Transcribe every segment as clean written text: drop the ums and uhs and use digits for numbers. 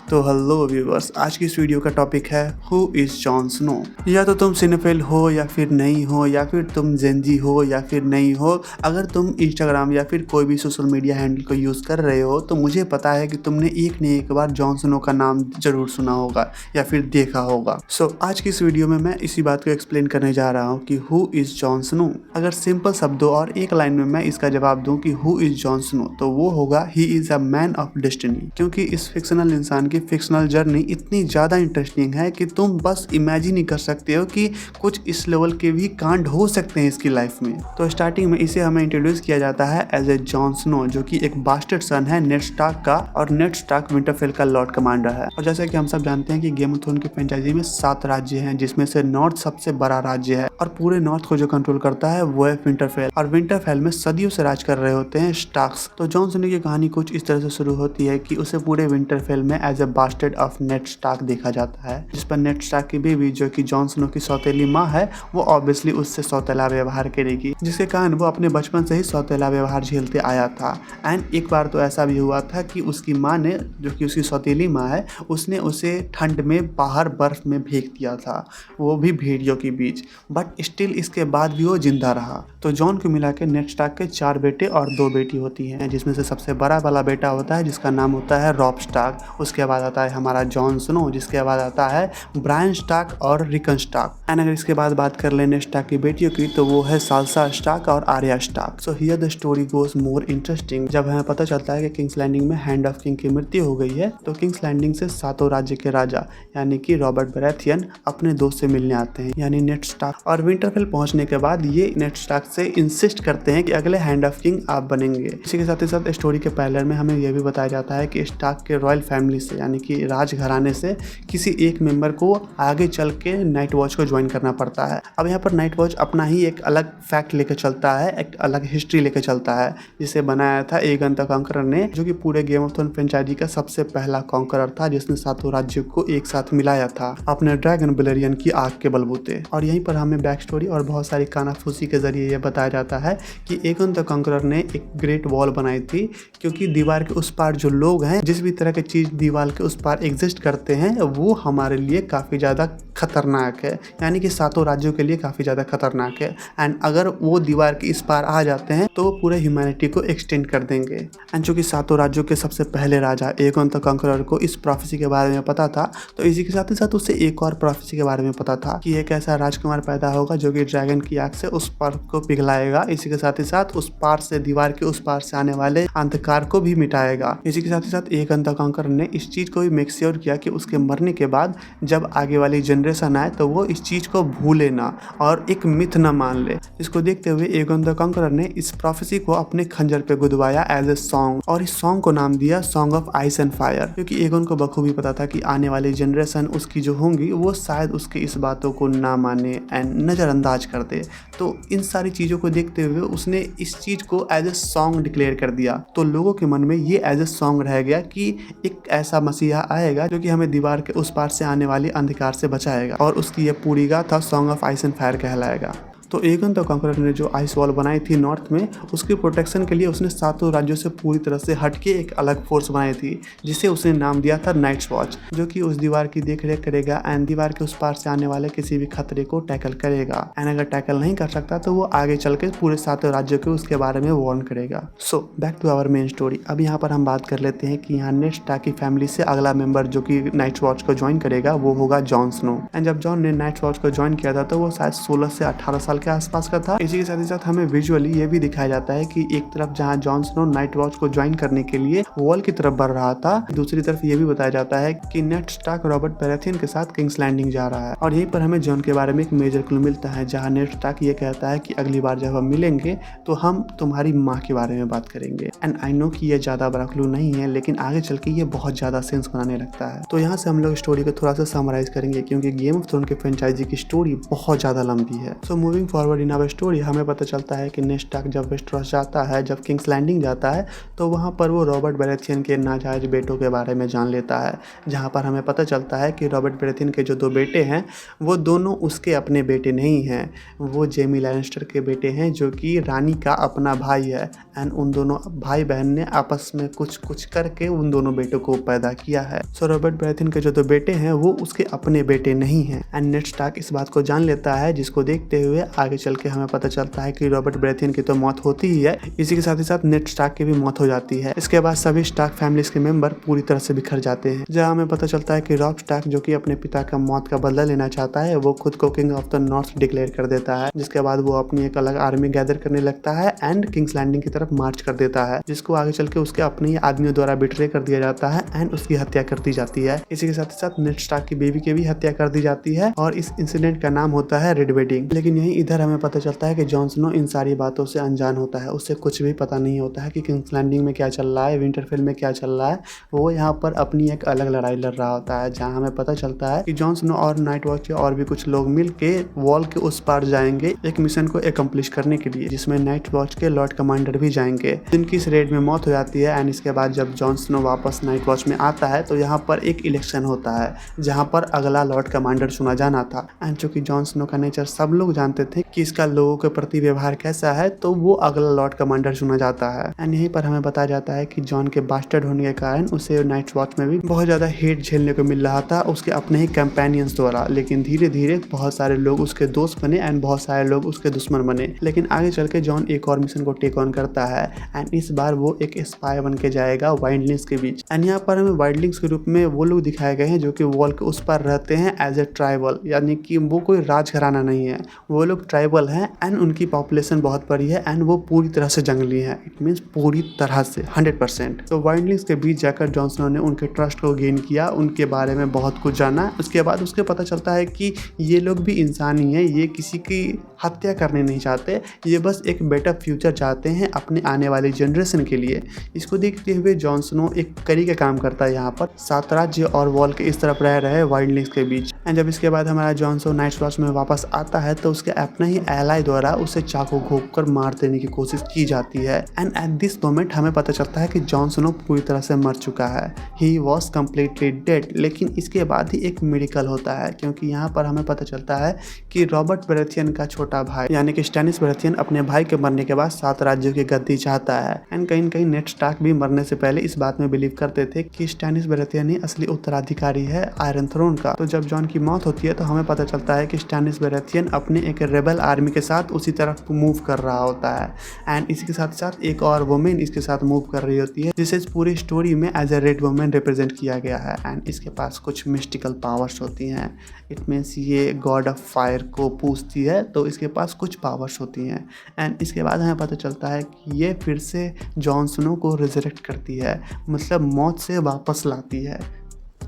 तो hello viewers, आज की इस वीडियो का टॉपिक है हु इज़ जॉन स्नो। या तो तुम सिनेफिल हो या फिर नहीं हो, या फिर तुम जेनजी हो या फिर नहीं हो। अगर तुम इंस्टाग्राम या फिर कोई भी सोशल मीडिया हैंडल को यूज़ कर रहे हो तो मुझे पता है कि तुमने एक न एक बार जॉन स्नो का नाम ज़रूर सुना होगा या फिर देखा होगा। सो आज की इस वीडियो में मैं इसी बात को एक्सप्लेन करने जा रहा हूँ कि हु इज़ जॉन स्नो। अगर सिंपल शब्दों और एक लाइन में मैं इसका जवाब दूँ कि हु इज़ जॉन स्नो, तो वो होगा he is a man of destiny. क्योंकि इस फिक्शनल इंसान की फिक्शनल जर्नी इतनी ज़्यादा इंटरेस्टिंग है कि तुम बस इमेजिन ही कर सकते हो कि कुछ इस लेवल के भी कांड हो सकते हैं इसकी लाइफ में। तो स्टार्टिंग में इसे हमें इंट्रोड्यूस किया जाता है एज ए जॉन स्नो, जो कि एक बास्टर्ड सन है नेड स्टार्क का, और नेड स्टार्क विंटरफेल का लॉर्ड कमांडर है। और जैसा कि हम सब जानते हैं कि गेम ऑफ थ्रोन की फ्रेंचाइजी में 7 राज्य हैं, जिसमें से नॉर्थ सबसे बड़ा राज्य है और पूरे नॉर्थ को जो कंट्रोल करता है वो है विंटरफेल। और विंटरफेल में सदियों से राज कर रहे होते हैं स्टार्क्स। तो जॉन स्नो की कहानी कुछ इस तरह से शुरू होती है कि उसे पूरे विंटरफेल में as a bastard of Ned Stark देखा जाता है, जिस पर नेड स्टार्क की बेबी जो कि जॉन स्नो की सौतेली माँ है वो ऑब्वियसली उससे सौतेला व्यवहार करेगी, जिसके कारण वो अपने बचपन से ही सौतेला व्यवहार झेलते आया था। एंड एक बार तो ऐसा भी हुआ था कि उसकी माँ ने, जो कि उसकी सौतेली माँ है, उसने उसे ठंड में बाहर बर्फ में फेंक दिया था, वो भी भेड़ियों के बीच। बट स्टिल इसके बाद भी वो जिंदा रहा। तो जॉन को मिला के नेड स्टार्क के 4 बेटे और 2 बेटी होती हैं, जिसमें से सबसे बड़ा वाला बेटा होता है जिसका नाम होता है रॉब स्टार्क। उसके बाद आता है हमारा जॉन स्नो, जिसके बाद आता है ब्रायन स्टार्क और रिकन स्टार्क। एंड अगर इसके बाद बात कर लें नेड स्टार्क की बेटियों की, तो वो है साल्सा स्टार्क और Arya Stark. So here the story goes more interesting. जब हमें पता चलता है कि किंग्स लैंडिंग में हैंड ऑफ किंग की मृत्यु हो गई है, तो किंग्स लैंडिंग से 7 राज्य के राजा यानी कि रॉबर्ट बराथियन अपने दोस्त से मिलने आते हैं, यानी नेड स्टार्क। और विंटरफेल पहुंचने के बाद ये नेड स्टार्क से इंसिस्ट करते हैं कि अगले हैंड ऑफ किंग आप बनेंगे। इसी के साथ ही साथ स्टोरी के पहले में हमें यह भी बताया जाता है कि स्टार्क के रॉयल फैमिली से, यानी कि राज घराने से किसी एक मेंबर को आगे चल के नाइट वॉच को ज्वाइन करना पड़ता है। अब यहाँ पर नाइट वॉच अपना ही एक अलग फैक्ट लेकर चलता है, एक अलग हिस्ट्री लेकर चलता है, जिसे बनाया था एगन द कॉन्करर ने, जो कि पूरे गेम ऑफ थ्रोन फ्रेंचाइजी का सबसे पहला कॉन्करर था, जिसने 7 राज्यों को एक साथ मिलाया था अपने ड्रैगन बेलेरियन की आग के बलबूते। और यहीं पर हमें बैक स्टोरी और बहुत सारी कानाफूसी के जरिए यह बताया जाता है कि एगन द कॉन्करर ने एक ग्रेट वॉल बनाई थी, क्योंकि दीवार के उस पार जो लोग हैं, जिस भी तरह की चीज दीवार के उस पार एग्जिस्ट करते हैं, वो हमारे लिए काफी ज्यादा खतरनाक है, यानी कि 7 राज्यों के लिए काफी ज्यादा खतरनाक है। एंड अगर वो दीवार के इस पार आ जाते हैं तो वो पूरे ह्यूमैनिटी को एक्सटेंड कर देंगे। एंड चूंकि 7 राज्यों के सबसे पहले राजा एगोन द कॉन्करर को इस प्रोफेसी के बारे में पता था, तो इसी के साथ ही साथ उसे एक और प्रोफेसी के बारे में पता था कि एक ऐसा राजकुमार पैदा होगा जो कि ड्रैगन की आग से उस पार को पिघलाएगा। इसी के साथ ही साथ उस पार से, दीवार के उस पार से आने वाले अंधकार को भी मिटाएगा। इसी के साथ ही साथ एगोन द कॉन्करर ने इस चीज को भी मेक श्योर किया कि उसके मरने के बाद जब आगे वाली जनरेशन आए तो वो इस चीज को भूले ना और एक मिथ ना मान ले। इसको देखते हुए एगोन द कॉन्करर ने इस प्रोफेसी को अपने खंजर पे गुदवाया एज ए सॉन्ग, और इस सॉन्ग को नाम दिया song of ice and fire, क्योंकि एगोन को बखूबी पता था कि आने वाली जनरेशन उसकी जो होंगी वो शायद उसके इस बातों को ना माने एंड नज़रअंदाज कर दे। तो इन सारी चीज़ों को देखते हुए उसने इस चीज़ को एज ए सॉन्ग डिक्लेयर कर दिया। तो लोगों के मन में ये एज ए सॉन्ग रह गया कि एक ऐसा मसीहा आएगा जो कि हमें दीवार के उस पार से आने वाली अंधकार से बचाएगा, और उसकी ये पूरी गाथा song of ice and fire कहलाएगा। तो एगन द कॉन्करर ने जो आइस वॉल बनाई थी नॉर्थ में, उसकी प्रोटेक्शन के लिए उसने 7 राज्यों से पूरी तरह से हटके एक अलग फोर्स बनाई थी, जिसे उसने नाम दिया था नाइट्स वॉच, जो कि उस दीवार की देखरेख करेगा एंड दीवार के उस पार से आने वाले किसी भी खतरे को टैकल करेगा। एंड अगर टैकल नहीं कर सकता तो वो आगे चल के पूरे 7 राज्यों के उसके बारे में वार्न करेगा। So back to our main story. अब यहाँ पर हम बात कर लेते हैं कि यहाँ नेड स्टार्क की फैमिली से अगला मेंबर जो कि नाइट्स वॉच को ज्वाइन करेगा वो होगा जॉन स्नो। एंड जब जॉन ने नाइट्स वॉच को ज्वाइन किया था तो वो शायद 16 से 18 साल के आसपास का था। इसी के साथ ही साथ हमें विजुअली ये भी दिखाया जाता है कि एक तरफ जहां जॉन स्नो नाइट वॉच को ज्वाइन करने के लिए वॉल की तरफ बढ़ रहा था, दूसरी तरफ ये भी बताया जाता है कि नेड स्टार्क रॉबर्ट बराथियन के साथ किंग्स लैंडिंग जा रहा है। और यहीं पर हमें जॉन के बारे में एक मेजर क्लू मिलता है, जहां नेड स्टार्क ये कहता है कि अगली बार जब हम मिलेंगे तो हम तुम्हारी माँ के बारे में बात करेंगे। एंड आई नो कि ये ज्यादा बड़ा क्लू नहीं है, लेकिन आगे चल के ये बहुत ज्यादा सेंस बनाने लगता है। तो यहाँ से हम लोग स्टोरी को थोड़ा सा समराइज करेंगे, क्योंकि गेम ऑफ थ्रोन के फ्रेंचाइजी की स्टोरी बहुत ज्यादा लंबी है। So moving forward in our story हमें पता चलता है कि नेड स्टार्क जब वेस्टरॉस जाता है, जब किंग्स लैंडिंग जाता है, तो वहाँ पर वो रॉबर्ट बराथियन के नाजायज बेटों के बारे में जान लेता है। जहाँ पर हमें पता चलता है कि रॉबर्ट बराथियन के जो 2 बेटे हैं वो दोनों उसके अपने बेटे नहीं हैं, वो जेमी लैनिस्टर के बेटे हैं जो कि रानी का अपना भाई है। एंड उन दोनों भाई बहन ने आपस में कुछ करके उन दोनों बेटों को पैदा किया है। सो रॉबर्ट बराथियन के जो 2 बेटे हैं वो उसके अपने बेटे नहीं हैं। एंड नेड स्टार्क इस बात को जान लेता है, जिसको देखते हुए आगे चल के हमें पता चलता है कि रॉबर्ट बराथियन की तो मौत होती ही है, इसी के साथ ही साथ नेड स्टार्क की भी मौत हो जाती है। इसके बाद सभी स्टार्क फैमिलीज के मेंबर पूरी तरह से बिखर जाते हैं। जहाँ हमें पता चलता है कि रॉब स्टार्क जो कि अपने पिता का मौत का बदला लेना चाहता है, वो खुद को king of the north declare कर देता है। जिसके बाद वो अपनी एक अलग आर्मी गैदर करने लगता है एंड किंग्स लैंडिंग की तरफ मार्च कर देता है, जिसको आगे चल के उसके अपने ही आदमियों द्वारा बिट्रे कर दिया जाता है एंड उसकी हत्या कर दी जाती है। इसी के साथ ही साथ नेड स्टार्क की बेबी की भी हत्या कर दी जाती है और इस इंसिडेंट का नाम होता है रेड वेडिंग। लेकिन यही इधर हमें पता चलता है कि जॉन स्नो इन सारी बातों से अनजान होता है, उससे कुछ भी पता नहीं होता है कि किंग्स लैंडिंग में क्या चल रहा है, विंटरफेल में क्या चल रहा है। वो यहाँ पर अपनी एक अलग लड़ाई लड़ रहा होता है, जहाँ हमें पता चलता है कि जॉन स्नो और नाइट वॉच के और भी कुछ लोग मिल के वॉल के उस पार जाएंगे एक मिशन को एकम्प्लिश करने के लिए, जिसमें नाइट वॉच के लॉर्ड कमांडर भी जाएंगे, जिनकी इस रेड में मौत हो जाती है। एंड इसके बाद जब जॉन स्नो वापस नाइट वॉच में आता है तो यहाँ पर एक इलेक्शन होता है, जहाँ पर अगला लॉर्ड कमांडर चुना जाना था। एंड चूंकि जॉन स्नो का नेचर सब लोग जानते थे कि इसका लोगों के प्रति व्यवहार कैसा है, तो वो अगला लॉर्ड कमांडर चुना जाता है। एंड यहीं पर हमें बताया जाता है कि जॉन के बास्टर्ड होने के कारण उसे नाइट वॉच में भी बहुत ज्यादा हेट झेलने को मिल रहा था उसके अपने ही कंपेनियंस द्वारा। लेकिन धीरे धीरे बहुत सारे लोग उसके दोस्त बने एंड बहुत सारे लोग उसके दुश्मन बने। लेकिन आगे चल के जॉन एक और मिशन को टेक ऑन करता है एंड इस बार वो एक स्पाई बन के जाएगा वाइल्डलिंग्स के बीच। एंड यहाँ पर हमें वाइल्डलिंग्स के रूप में वो लोग दिखाए गए हैं जो कि वॉल के उस पर रहते हैं एज ए ट्राइबल, यानी कि वो कोई राजघराना नहीं है, वो लोग ट्राइबल हैं एंड उनकी पॉपुलेशन बहुत बड़ी है एंड वो पूरी तरह से जंगली है। इट मीन्स पूरी तरह से 100%। तो वाइल्डलिंग्स के बीच जाकर जॉन स्नो ने उनके ट्रस्ट को गेन किया, उनके बारे में बहुत कुछ जाना। उसके बाद उसके पता चलता है कि ये लोग भी इंसान ही हैं, ये किसी की हत्या करने नहीं चाहते, ये बस एक बेटर फ्यूचर चाहते हैं अपने आने वाली जनरेशन के लिए। इसको देखते हुए जॉन स्नो एक करी का काम करता है यहाँ पर, 7 राज्य और वॉल के इस तरफ रह रहे वाइल्डलिंग्स के बीच। एंड जब इसके बाद हमारा जॉन स्नो नाइट वॉच में वापस आता है तो उसके अपने ही एलाई द्वारा उसे चाकू घोंप कर मार देने की कोशिश की जाती है। एंड एट दिस मोमेंट हमें पता चलता है कि जॉन स्नो पूरी तरह से मर चुका है, ही वॉज कम्प्लीटली डेड। लेकिन इसके बाद ही एक मिरेकल होता है, क्योंकि यहाँ पर हमें पता चलता है कि रॉबर्ट बराथियन का छोटा भाई यानी कि स्टैनिस बराथियन अपने भाई के मरने के बाद 7 राज्यों की गद्दी चाहता है। एंड कहीं न कहीं नेड स्टार्क भी मरने से पहले इस बात में बिलीव करते थे कि स्टैनिस बराथियन ही असली उत्तराधिकारी है आयरन थ्रोन का। तो जब जॉन की मौत होती है तो हमें पता चलता है कि स्टैनिस बराथियन अपने एक रेबल आर्मी के साथ उसी तरफ मूव कर रहा होता है। एंड इसी के साथ साथ एक और वुमेन इसके साथ मूव कर रही होती है, जिसे इस पूरी स्टोरी में as a red woman represent किया गया है। एंड इसके पास कुछ मिस्टिकल पावर्स होती हैं। इट मीन्स ये गॉड ऑफ फायर को पूछती है, तो इसके पास कुछ पावर्स होती हैं। एंड इसके बाद हमें पता चलता है कि ये फिर से जॉन स्नो को रिजरेक्ट करती है, मतलब मौत से वापस लाती है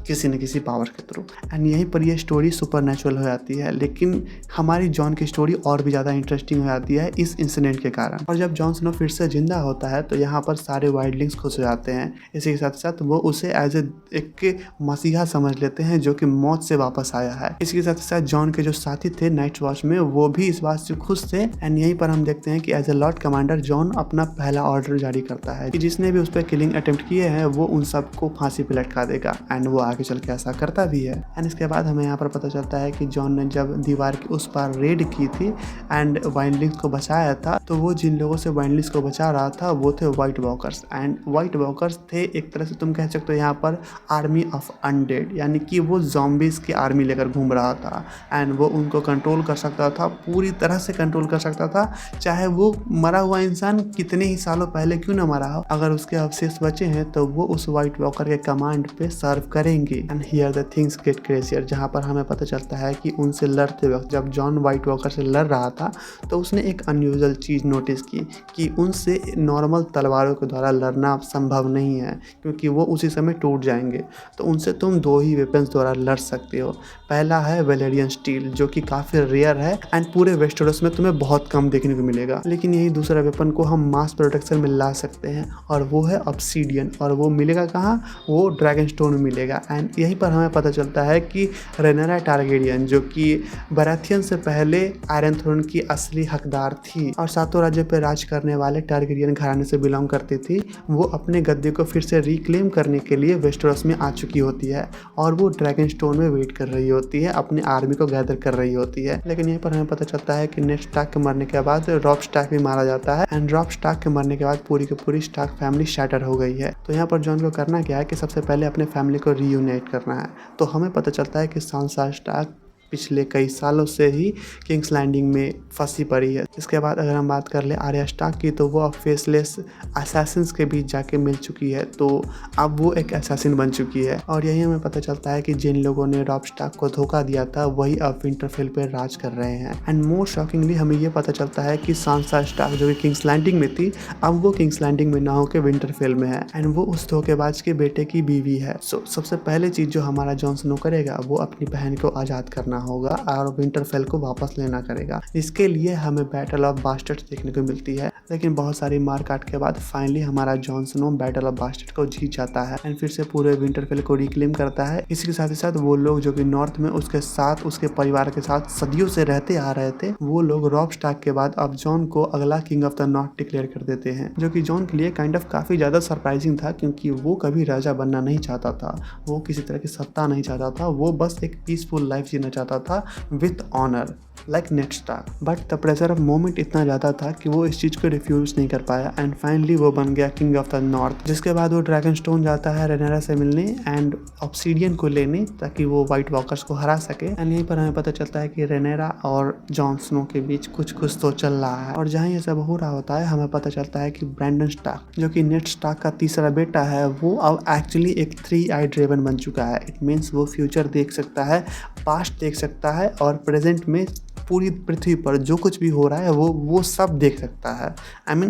किसी न किसी पावर के थ्रू। एंड यहीं पर ये स्टोरी सुपरनैचुरल हो जाती है, लेकिन हमारी जॉन की स्टोरी और भी ज़्यादा इंटरेस्टिंग हो जाती है इस इंसिडेंट के कारण। और जब जॉन स्नो फिर से जिंदा होता है तो यहाँ पर सारे वाइल्डलिंग्स खुश हो जाते हैं। इसी के साथ साथ वो उसे एज एक मसीहा समझ लेते हैं जो कि मौत से वापस आया है। इसके साथ साथ जॉन के जो साथी थे नाइट वॉच में, वो भी इस बात से खुश थे। एंड यहीं पर हम देखते हैं कि as a lord commander Jon अपना पहला ऑर्डर जारी करता है कि जिसने भी उस पर किलिंग अटेम्प्ट किए हैं वो उन सबको फांसी पे लटका देगा। एंड वो आगे चल के ऐसा करता भी है। एंड इसके बाद हमें यहाँ पर पता चलता है कि जॉन ने जब दीवार के उस पार रेड की थी एंड वाइल्डलिंग्स को बचाया था, तो वो जिन लोगों से वाइल्डलिंग्स को बचा रहा था वो थे white walkers. And white walkers थे एक तरह से तुम कह सकते हो यहाँ पर आर्मी ऑफ अनडेड, यानी कि वो ज़ॉम्बीज़ की आर्मी लेकर घूम रहा था। एंड वो उनको कंट्रोल कर सकता था, पूरी तरह से कंट्रोल कर सकता था, चाहे वो मरा हुआ इंसान कितने ही सालों पहले क्यों ना मरा हो, अगर उसके अवशेष बचे हैं तो वो उस व्हाइट वॉकर के कमांड पे सर्व करेंगे। And here the things get crazier, जहाँ पर हमें पता चलता है कि उनसे लड़ते वक्त जब जॉन व्हाइट वॉकर से लड़ रहा था तो उसने एक अनयूजुअल चीज़ नोटिस की कि उनसे नॉर्मल तलवारों के द्वारा लड़ना संभव नहीं है, क्योंकि वो उसी समय टूट जाएंगे। तो उनसे तुम 2 ही वेपन्स द्वारा लड़ सकते हो। पहला है वेलेरियन स्टील, जो कि काफ़ी रेयर है एंड पूरे वेस्टरोस में तुम्हें बहुत कम देखने को मिलेगा। लेकिन यही दूसरा वेपन को हम मास प्रोडक्शन में ला सकते हैं और वो है ऑब्सीडियन। और वो मिलेगा कहाँ? वो ड्रैगन स्टोन में मिलेगा। एंड यहीं पर हमें पता चलता है कि रेनेरा टारगेरियन जो कि बराथियन से पहले आयरन थ्रोन की असली हकदार थी और सातों राज्य पर राज करने वाले टारगेरियन घराने से बिलोंग करती थी, वो अपने गद्दे को फिर से रिक्लेम करने के लिए वेस्टरोस में आ चुकी होती है और वो ड्रैगन स्टोन में वेट कर रही होती है, अपनी आर्मी को गैदर कर रही होती है। लेकिन यहीं पर हमें पता चलता है कि नेड स्टार्क के मरने के बाद रॉब स्टार्क भी मारा जाता है एंड रॉब स्टार्क के मरने के बाद पूरी की पूरी स्टार्क फैमिली शैटर हो गई है। तो यहाँ पर जॉन को करना क्या है कि सबसे पहले अपने फैमिली को रीयूनाइट करना है। तो हमें पता चलता है कि सांसा स्टार्क पिछले कई सालों से ही किंग्स लैंडिंग में फंसी पड़ी है। इसके बाद अगर हम बात कर ले आर्या स्टार्क की, तो वो अब फेसलेस असैसिन्स के बीच जाके मिल चुकी है, तो अब वो एक असैसिन बन चुकी है। और यही हमें पता चलता है कि जिन लोगों ने रॉब स्टार्क को धोखा दिया था वही अब विंटरफेल पर राज कर रहे हैं। एंड मोर शॉकिंगली हमें ये पता चलता है कि सांसा स्टार्क जो कि किंग्स लैंडिंग में थी, अब वो किंग्स लैंडिंग में ना होकर विंटरफेल में है एंड वो उस धोखेबाज के बेटे की बीवी है। सबसे पहले चीज जो हमारा जॉन स्नो करेगा वो अपनी बहन को आजाद करना होगा और विंटरफेल को वापस लेना करेगा। इसके लिए हमें बैटल ऑफ बास्टर्ड्स देखने को मिलती है, लेकिन बहुत सारी मार काट के बाद फाइनली हमारा Jon Snow battle of bastard को जीत जाता है एंड फिर से पूरे विंटरफेल को रिक्लेम करता है। इसी के साथ ही साथ वो लोग जो कि नॉर्थ में उसके साथ उसके परिवार के साथ सदियों से रहते आ रहे थे, वो लोग रॉब स्टार्क के बाद अब जॉन को अगला king of the north declare कर देते हैं, जो कि जॉन के लिए काइंड ऑफ काफी ज्यादा सरप्राइजिंग था, क्योंकि वो कभी राजा बनना नहीं चाहता था, वो किसी तरह की सत्ता नहीं चाहता था, वो बस एक पीसफुल लाइफ जीना चाहता था with honour like Ned Stark. But the pressure of moment इतना ज़्यादा था कि वो इस चीज़ को रिफ्यूज़ नहीं कर पाया एंड फाइनली वो बन गया किंग ऑफ द नॉर्थ। जिसके बाद वो ड्रैगन स्टोन जाता है रेनेरा से मिलने एंड ऑब्सीडियन को लेने, ताकि वो वाइट वॉकर्स को हरा सके। एंड यहीं पर हमें पता चलता है कि रेनेरा और जॉन स्नो के बीच कुछ तो चल रहा है। और जहाँ ये सब हो रहा होता है हमें पता चलता है कि ब्रैंडन स्टार्क जो कि नेड स्टार्क का तीसरा बेटा है, वो अब एक्चुअली एक 3 आइड रेवन बन चुका है। इट मीन्स वो फ्यूचर देख सकता है, पास्ट देख सकता है और प्रेजेंट में पूरी पृथ्वी पर जो कुछ भी हो रहा है वो सब देख सकता है। आई मीन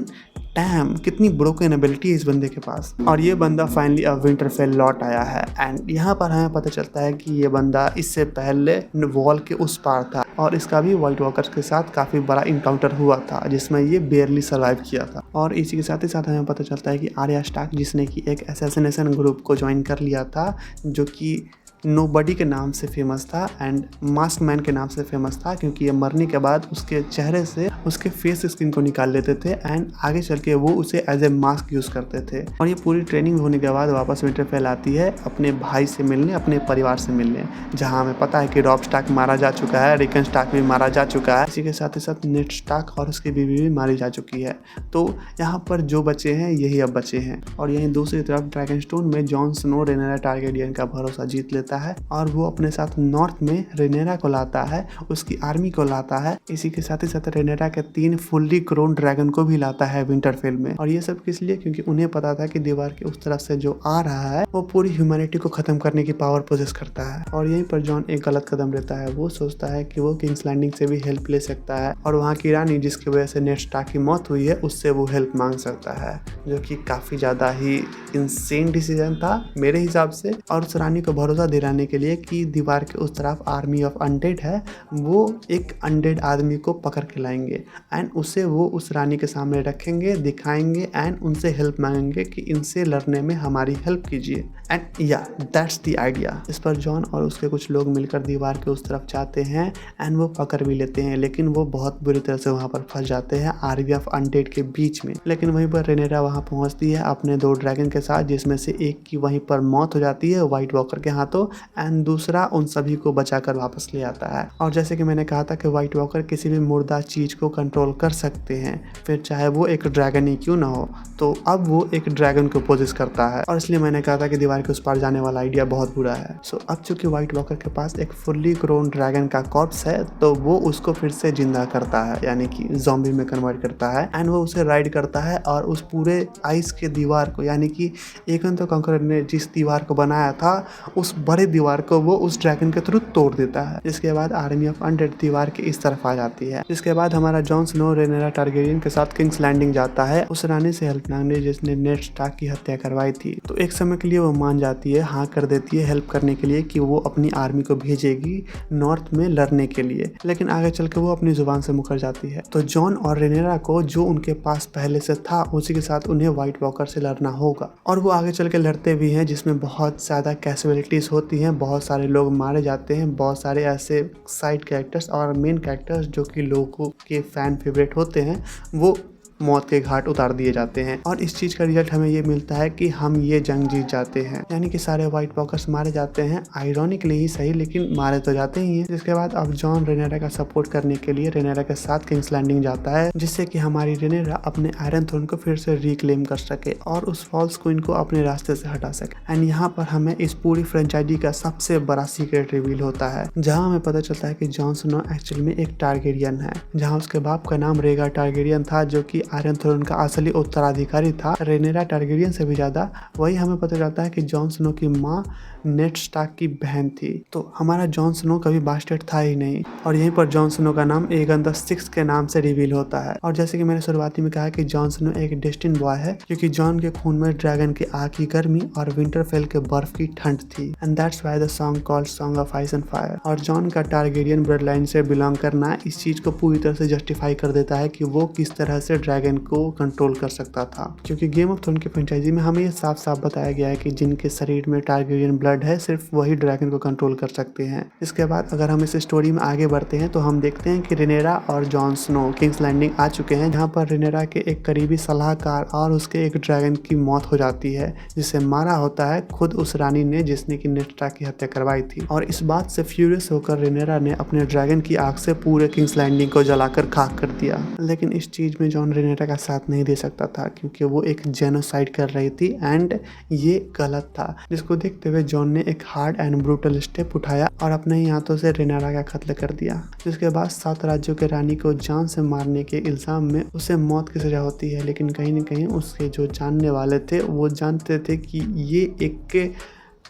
डैम, कितनी ब्रोकन एबिलिटी है इस बंदे के पास। और ये बंदा फाइनली अब विंटरफेल लौट आया है एंड यहाँ पर हमें पता चलता है कि ये बंदा इससे पहले वॉल के उस पार था और इसका भी वाइट वॉकर्स के साथ काफ़ी बड़ा इनकाउंटर हुआ था, जिसमें ये बेयरली सर्वाइव किया था। और इसी के साथ ही साथ हमें पता चलता है कि आर्या स्टार्क, जिसने कि एक असैसिनेशन ग्रुप को ज्वाइन कर लिया था जो कि नोबडी के नाम से फेमस था एंड मास्क मैन के नाम से फेमस था, क्योंकि ये मरने के बाद उसके चेहरे से उसके फेस स्किन को निकाल लेते थे एंड आगे चल के वो उसे एज ए मास्क यूज़ करते थे। और ये पूरी ट्रेनिंग होने के बाद वापस विंटरफेल आती है अपने भाई से मिलने, अपने परिवार से मिलने, जहाँ हमें पता है कि रॉब स्टार्क मारा जा चुका है, रिकन स्टार्क भी मारा जा चुका है, इसी के साथ ही साथ नेड स्टार्क और उसकी बीवी भी मारी जा चुकी है। तो यहाँ पर जो बचे हैं यही अब बचे हैं। और यहीं दूसरी तरफ ड्रैगन स्टोन में जॉन स्नो रेनेरा टारगेरियन का भरोसा जीत लेता है और वो अपने साथ नॉर्थ में रेनेरा को लाता है, उसकी आर्मी को लाता है। इसी के साथ ही साथ रेनेरा के 3 फुल्ली ग्रोन ड्रैगन को भी लाता है विंटरफेल में। और ये सब किस लिए? क्योंकि उन्हें पता था कि दीवार के उस तरफ से जो आ रहा है वो पूरी ह्यूमैनिटी को खत्म करने की पावर पोजेस करता है। और यहीं पर जॉन एक गलत कदम लेता है। वो सोचता है कि वो किंग्स लैंडिंग से भी हेल्प ले सकता है और वहाँ की रानी जिसकी वजह से नेड स्टार्क की मौत हुई है उससे वो हेल्प मांग सकता है, जो कि काफी ज्यादा ही इंसेन डिसीजन था मेरे हिसाब से। और उस रानी को भरोसा दिलाने के लिए कि दीवार के उस तरफ आर्मी ऑफ अनडेड है, वो एक अनडेड आदमी को पकड़ के लाएंगे एंड उसे वो उस रानी के सामने रखेंगे, दिखाएंगे एंड उनसे हेल्प मांगेंगे कि इनसे लड़ने में हमारी हेल्प कीजिए। एंड या दैट्स द आइडिया। इस पर जॉन और उसके कुछ लोग मिलकर दीवार के उस तरफ जाते हैं एंड वो पकड़ भी लेते हैं, लेकिन वो बहुत बुरी तरह से वहाँ पर फंस जाते हैं आर्मी ऑफ अनडेड के बीच में। लेकिन वहीं पर रेनेरा वहाँ पहुँचती है अपने 2 ड्रैगन के साथ, जिसमें से एक की वहीं पर मौत हो जाती है व्हाइट वॉकर के हाथों एंड दूसरा उन सभी को बचाकर वापस ले आता है। और जैसे कि मैंने कहा था कि व्हाइट वॉकर किसी भी मुर्दा चीज को कंट्रोल कर सकते हैं, फिर चाहे वो एक ड्रैगन ही क्यों ना हो, तो अब वो एक ड्रैगन को पोजेस करता है। और इसलिए मैंने कहा था कि दीवार के उस पार जाने वाला आइडिया बहुत बुरा है। सो अब चूंकि व्हाइट वॉकर के पास एक फुल्ली ग्रोन ड्रैगन का कॉर्प्स है, तो वो उसको फिर से जिंदा करता है, यानी कि ज़ॉम्बी में कन्वर्ट करता है एंड वो उसे राइड करता है और उस पूरे आइस के दीवार को, यानी कि एगन द कॉन्करर ने जिस दीवार को बनाया था उस बड़े आधी दीवार को वो उस ड्रैगन के थ्रू तोड़ देता है। जिसके बाद आर्मी ऑफ अनडेड दीवार के इस तरफ आ जाती है। जिसके बाद हमारा जॉन स्नो रेनेरा टारगेरियन के साथ किंग्स लैंडिंग जाता है उस रानी से हेल्प मांगने जिसने नेड स्टार्क की हत्या करवाई थी। तो एक समय के लिए वो मान जाती है, हाँ कर देती है हेल्प करने के लिए कि वो अपनी आर्मी को भेजेगी नॉर्थ में लड़ने के लिए, लेकिन आगे चल के वो अपनी जुबान से मुकर जाती है। तो जॉन और रेनेरा को जो उनके पास पहले से था उसी के साथ उन्हें व्हाइट वॉकर से लड़ना होगा और वो आगे चल के लड़ते भी हैं, जिसमें बहुत ज़्यादा कैजुअलिटीज होती हैं, बहुत सारे लोग मारे जाते हैं, बहुत सारे ऐसे साइड कैरेक्टर्स और मेन कैरेक्टर्स जो कि लोगों के फैन फेवरेट होते हैं वो मौत के घाट उतार दिए जाते हैं। और इस चीज़ का रिजल्ट हमें ये मिलता है कि हम ये जंग जीत जाते हैं, यानी कि सारे व्हाइट वॉकर्स मारे जाते हैं, आयरॉनिकली ही सही लेकिन मारे तो जाते ही हैं। जिसके बाद अब जॉन रेनेरा का सपोर्ट करने के लिए रेनेरा के साथ किंग्स लैंडिंग जाता है, जिससे कि हमारी रेनेरा अपने आयरन थ्रोन को फिर से रिक्लेम कर सके और उस फॉल्स क्वीन को अपने रास्ते से हटा सके। एंड यहाँ पर हमें इस पूरी फ्रेंचाइजी का सबसे बड़ा सीक्रेट रिवील होता है, जहाँ हमें पता चलता है कि जॉन स्नो एक्चुअल में एक टारगेरियन है, जहाँ उसके बाप का नाम रेगा टारगेरियन था जो कि आयरन थ्रोन का असली उत्तराधिकारी था रेनेरा टारगेरियन से भी ज्यादा। वही हमें पता चलता है कि जॉन स्नो की माँ नेड स्टार्क की बहन थी। तो हमारा जॉन स्नो कभी बास्टर्ड था ही नहीं और यहीं पर जॉन स्नो का नाम एगन द सिक्स्थ के नाम से रिवील होता है। और जैसे कि मैंने शुरुआती में कहा कि जॉन स्नो एक डेस्टिन बॉय है क्योंकि जॉन के खून में ड्रैगन की आग की गर्मी और विंटरफेल के बर्फ की ठंड थी। And that's why the song called song of ice and fire. और जॉन का टारगेरियन ब्लड लाइन से बिलोंग करना इस चीज को पूरी तरह से जस्टिफाई कर देता है कि वो किस तरह से ड्रैगन को कंट्रोल कर सकता था, क्योंकि गेम ऑफ थ्रोन की फ्रेंचाइजी में हमें ये साफ साफ बताया गया है कि जिनके शरीर में टारगेरियन ब्लड है सिर्फ वही ड्रैगन को कंट्रोल कर सकते हैं। इसके बाद अगर हम इस स्टोरी में आगे बढ़ते हैं तो हम देखते हैं कि रेनेरा और जॉन स्नो किंग्स लैंडिंग आ चुके हैं, जहाँ पर रेनेरा के एक करीबी सलाहकार और उसके एक ड्रैगन की मौत हो जाती है, जिसे मारा होता है खुद उस रानी ने जिसने कि नेड स्टार्क की हत्या करवाई थी। और इस बात से फ्यूरियस होकर रेनेरा ने अपने ड्रैगन की आग से पूरे किंग्स लैंडिंग को जलाकर खाक कर दिया। लेकिन इस चीज में जॉन रेनेरा का साथ नहीं दे सकता था क्योंकि वो एक जेनोसाइड कर रही थी एंड ये गलत था, जिसको देखते हुए जॉन ने एक हार्ड एंड ब्रूटल स्टेप उठाया और अपने ही हाथों से रेनेरा का कत्ल कर दिया। जिसके बाद 7 राज्यों के रानी को जान से मारने के इल्जाम में उसे मौत की सजा होती है, लेकिन कहीं न कहीं उसके जो जानने वाले थे वो जानते थे कि ये एक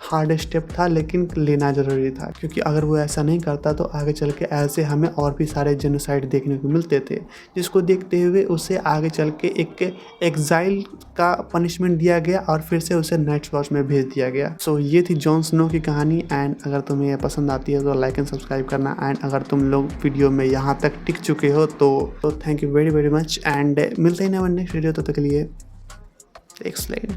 हार्ड स्टेप था लेकिन लेना जरूरी था, क्योंकि अगर वो ऐसा नहीं करता तो आगे चल के ऐसे हमें और भी सारे जेनोसाइड देखने को मिलते थे, जिसको देखते हुए उसे आगे चल के एक एग्जाइल का पनिशमेंट दिया गया और फिर से उसे नाइट्स वॉच में भेज दिया गया। सो ये थी जॉन स्नो की कहानी। एंड अगर तुम्हें ये पसंद आती है तो लाइक एंड सब्सक्राइब करना। एंड अगर तुम लोग वीडियो में यहाँ तक टिक चुके हो तो thank you very very much. And मिलते ही ना नेक्स्ट वीडियो, तब तक के लिए एक्सप्लेन।